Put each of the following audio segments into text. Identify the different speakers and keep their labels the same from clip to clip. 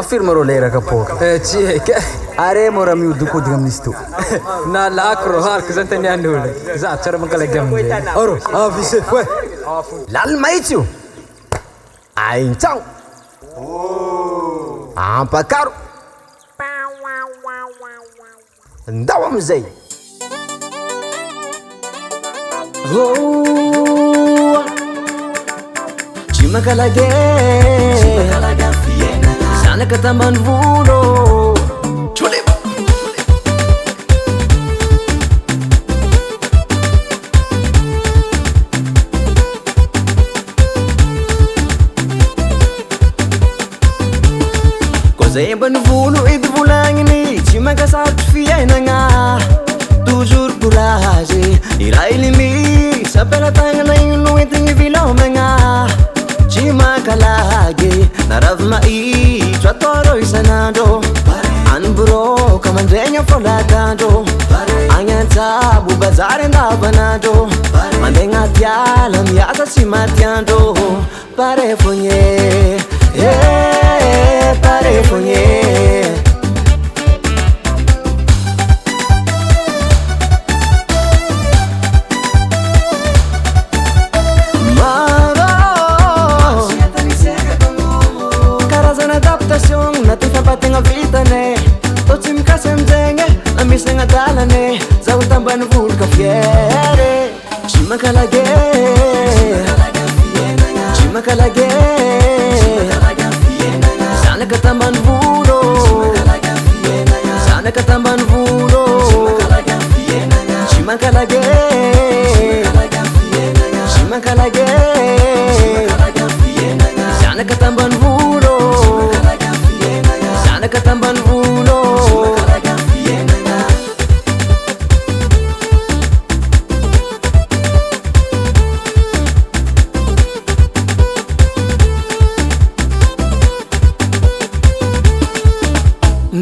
Speaker 1: afirma rô leraka pôka
Speaker 2: tsy haika
Speaker 1: are mora mihodikodigna amin'izy to
Speaker 2: nalako rô haraka zany tanian'olo za tsara mankalagy amizay
Speaker 1: oro avise foe lala mahitsy io aintsagno ampakaro ndao amizay
Speaker 3: tsy mankalagy zanaka tambany volo zay ambany volo edy volagniny tsy mankasarotry fiainagna toujours courage iraha ilimi sampelatagnana igny no entigny vilomagna tsy mankalagy na ravy maitro atao isan'andro anoboroka mandraigna folakandro agny antsabo bazary andavanandro mandeha agnaty ala miasa tsy matyandro pare fogné pare fogné karazana adaptation na ty fampategna vitane tô tsy mikasy amizegny na misy nagnadalane zaho tambany volo ka fiere tsy mankalagy tsy mankalagy zanaka tambany volo zanaka tambany volo tsy mankalagy tsy mankalagy zanaka tambany volo zanaka tambany volo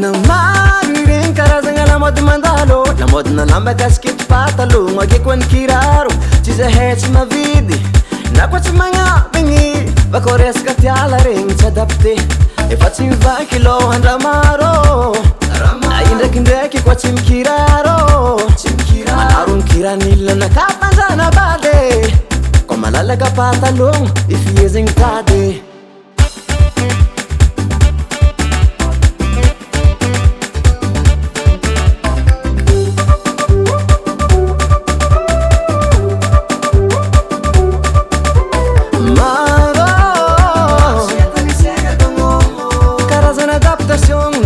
Speaker 3: namary regny karazagna lamody mandalo lamody na lamba kaskety patalogno akeko any kiraro tsy zahay tsy mavidy na koa tsy magnabigny bakô resaka tiala regny tsy adapté efa tsy mivaky lohandramaro na indraikindraiky koa tsy mikiraro manaro mikiran'ilona nakapanjana bady ko malalaka patalogno ifiezegny tady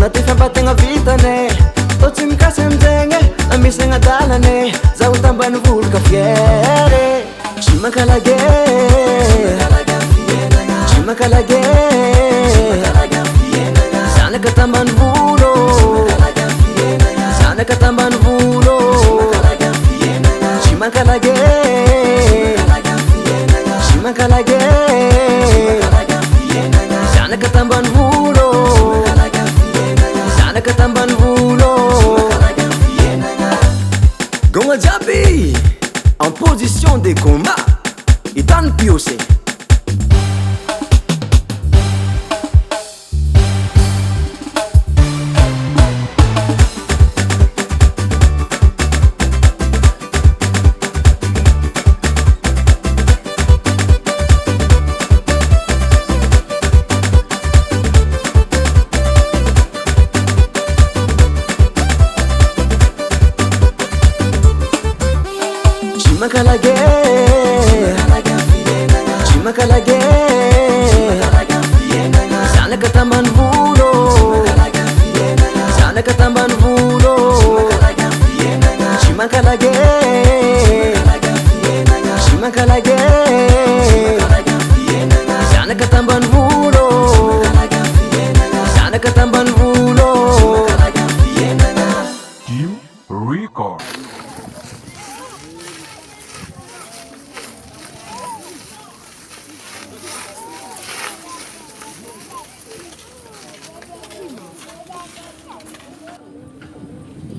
Speaker 3: na ty fampategna vitane tô tsy mikasy amizegny na misy nagnadalane zaho tambany volo ka fiere tsy mankalagy tsy mankalagy zanaka tambany volo zanaka tambany volo tsy mankalagy tsy mankalagy zanaka tambany volo zanaka tambany volo gogna jiaby en position de combat hitany piosé mankalagy tsy mankalagy zanaka tambany volo zanaka tambany volo tsy mankalagy tsy mankalagy zanaka tambany volo zanaka tambany volo
Speaker 4: Team Record.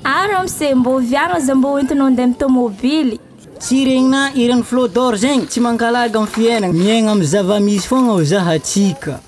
Speaker 5: Aram se mbo viagna za mbo entinao andeha amin'ny tomobily
Speaker 6: tsy regnina irany flot d'or zegny tsy mankalaga amin'ny fiainagna miaigna amin'ny zava-misy fogna ho zahatsika